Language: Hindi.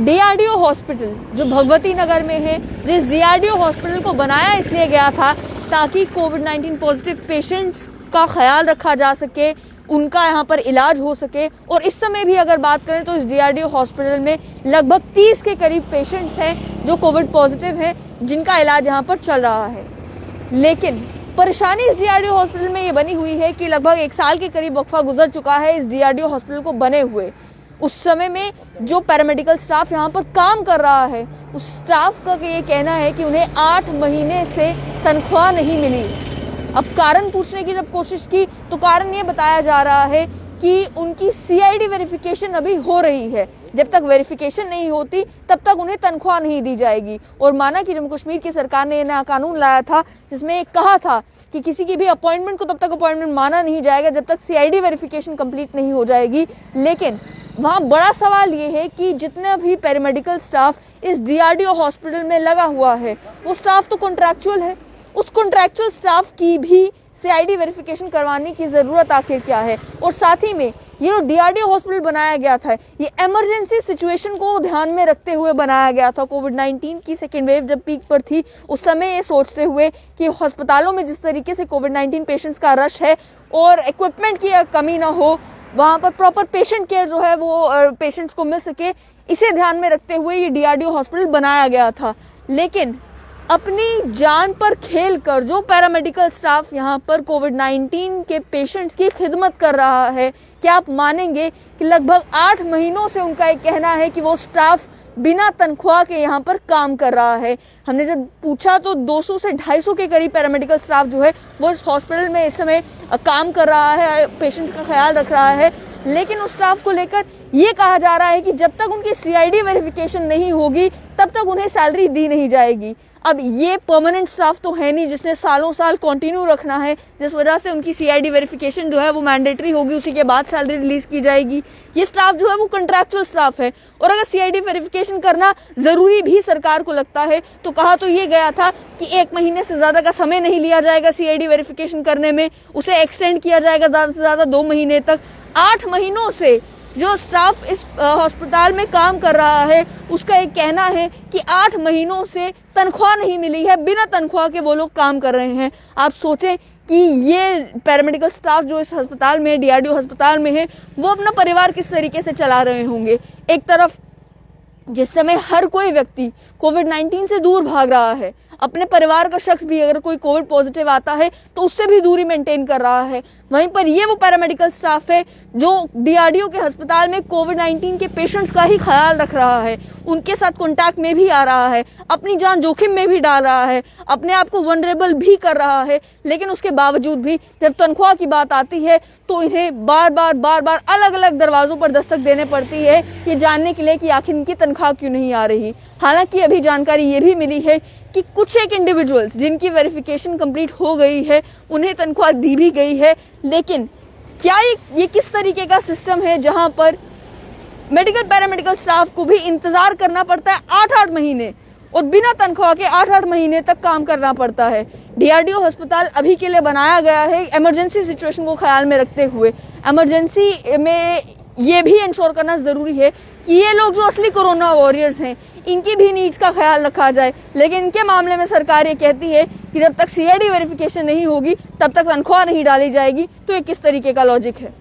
डीआरडीओ हॉस्पिटल जो भगवती नगर में है, जिस डीआरडीओ हॉस्पिटल को बनाया इसलिए गया था ताकि कोविड-19 पॉजिटिव पेशेंट्स का ख्याल रखा जा सके, उनका यहाँ पर इलाज हो सके। और इस समय भी अगर बात करें तो इस डीआरडीओ हॉस्पिटल में लगभग 30 के करीब पेशेंट्स हैं जो कोविड पॉजिटिव हैं, जिनका इलाज यहाँ पर चल रहा है। लेकिन परेशानी इस डीआरडीओ हॉस्पिटल में ये बनी हुई है कि लगभग 1 साल के करीब वक्फा गुजर चुका है इस डीआरडीओ हॉस्पिटल को बने हुए। उस समय में जो पैरामेडिकल स्टाफ यहाँ पर काम कर रहा है, उस स्टाफ का ये कहना है कि उन्हें 8 महीने से तनख्वाह नहीं मिली। अब कारण पूछने की जब कोशिश की तो कारण ये बताया जा रहा है कि उनकी सीआईडी वेरिफिकेशन अभी हो रही है, जब तक वेरिफिकेशन नहीं होती तब तक उन्हें तनख्वाह नहीं दी जाएगी। और माना कि जम्मू कश्मीर की सरकार ने नया कानून लाया था जिसमें कहा था कि किसी की भी अपॉइंटमेंट को तब तक अपॉइंटमेंट माना नहीं जाएगा जब तक सीआईडी वेरिफिकेशन कंप्लीट नहीं हो जाएगी। लेकिन वहाँ बड़ा सवाल ये है कि जितना भी पैरामेडिकल स्टाफ इस डीआरडीओ हॉस्पिटल में लगा हुआ है वो स्टाफ तो कॉन्ट्रैक्चुअल है, उस कॉन्ट्रैक्चुअल स्टाफ की भी सीआईडी वेरिफिकेशन करवाने की ज़रूरत आखिर क्या है। और साथ ही में ये जो डीआरडीओ हॉस्पिटल बनाया गया था ये इमरजेंसी सिचुएशन को ध्यान में रखते हुए बनाया गया था। कोविड-19 की सेकेंड वेव जब पीक पर थी उस समय ये सोचते हुए कि अस्पतालों में जिस तरीके से कोविड-19 पेशेंट्स का रश है और इक्विपमेंट की कमी ना हो, वहाँ पर प्रॉपर पेशेंट केयर जो है वो पेशेंट्स को मिल सके, इसे ध्यान में रखते हुए ये डीआरडीओ हॉस्पिटल बनाया गया था। लेकिन अपनी जान पर खेल कर जो पैरामेडिकल स्टाफ यहाँ पर कोविड-19 के पेशेंट्स की खिदमत कर रहा है, क्या आप मानेंगे कि लगभग 8 महीनों से उनका ये कहना है कि वो स्टाफ बिना तनख्वाह के यहाँ पर काम कर रहा है। हमने जब पूछा तो 200 से 250 के करीब पैरामेडिकल स्टाफ जो है वो इस हॉस्पिटल में इस समय काम कर रहा है, पेशेंट्स का ख्याल रख रहा है। लेकिन उस स्टाफ को लेकर ये कहा जा रहा है कि जब तक उनकी सीआईडी वेरिफिकेशन नहीं होगी तब तक उन्हें सैलरी दी नहीं जाएगी। अब ये परमानेंट स्टाफ तो है नहीं जिसने सालों साल कंटिन्यू रखना है, जिस वजह से उनकी सीआईडी वेरिफिकेशन जो है वो मैंडेटरी होगी, उसी के बाद सैलरी रिलीज की जाएगी। ये स्टाफ जो है वो कंट्रैक्चुअल स्टाफ है और अगर सीआईडी वेरिफिकेशन करना जरूरी भी सरकार को लगता है तो कहा तो ये गया था कि 1 महीने से ज्यादा का समय नहीं लिया जाएगा सीआईडी वेरिफिकेशन करने में, उसे एक्सटेंड किया जाएगा ज्यादा से ज्यादा 2 महीने तक। 8 महीनों से जो स्टाफ इस अस्पताल में काम कर रहा है उसका एक कहना है कि 8 महीनों से तनख्वाह नहीं मिली है, बिना तनख्वाह के वो लोग काम कर रहे हैं। आप सोचें कि ये पैरामेडिकल स्टाफ जो इस अस्पताल में, डीआरडीओ अस्पताल में है, वो अपना परिवार किस तरीके से चला रहे होंगे। एक तरफ जिस समय हर कोई व्यक्ति कोविड-19 से दूर भाग रहा है, अपने परिवार का शख्स भी अगर कोई कोविड पॉजिटिव आता है तो उससे भी दूरी मेंटेन कर रहा है, वहीं पर ये वो पैरामेडिकल स्टाफ है जो डीआरडीओ के अस्पताल में कोविड-19 के पेशेंट्स का ही ख्याल रख रहा है, उनके साथ कांटेक्ट में भी आ रहा है, अपनी जान जोखिम में भी डाल रहा है, अपने आप को वनरेबल भी कर रहा है। लेकिन उसके बावजूद भी जब तनख्वाह की बात आती है तो इन्हें बार बार अलग अलग दरवाजों पर दस्तक देने पड़ती है ये जानने के लिए कि आखिर इनकी तनख्वाह क्यों नहीं आ रही। हालांकि अभी जानकारी ये भी मिली है कि कुछ एक इंडिविजुअल्स जिनकी वेरिफिकेशन कंप्लीट हो गई है उन्हें तनख्वाह दी भी गई है। लेकिन क्या ये किस तरीके का सिस्टम है जहां पर मेडिकल पैरामेडिकल स्टाफ को भी इंतजार करना पड़ता है 8-8 महीने और बिना तनख्वाह के 8-8 महीने तक काम करना पड़ता है। डीआरडीओ अस्पताल अभी के लिए बनाया गया है इमरजेंसी सिचुएशन को ख्याल में रखते हुए। इमरजेंसी में ये भी इंश्योर करना जरूरी है कि ये लोग जो असली कोरोना वॉरियर्स हैं इनकी भी नीड्स का ख्याल रखा जाए। लेकिन इनके मामले में सरकार ये कहती है कि जब तक सीआईडी वेरिफिकेशन नहीं होगी तब तक तनख्वाह नहीं डाली जाएगी। तो ये किस तरीके का लॉजिक है?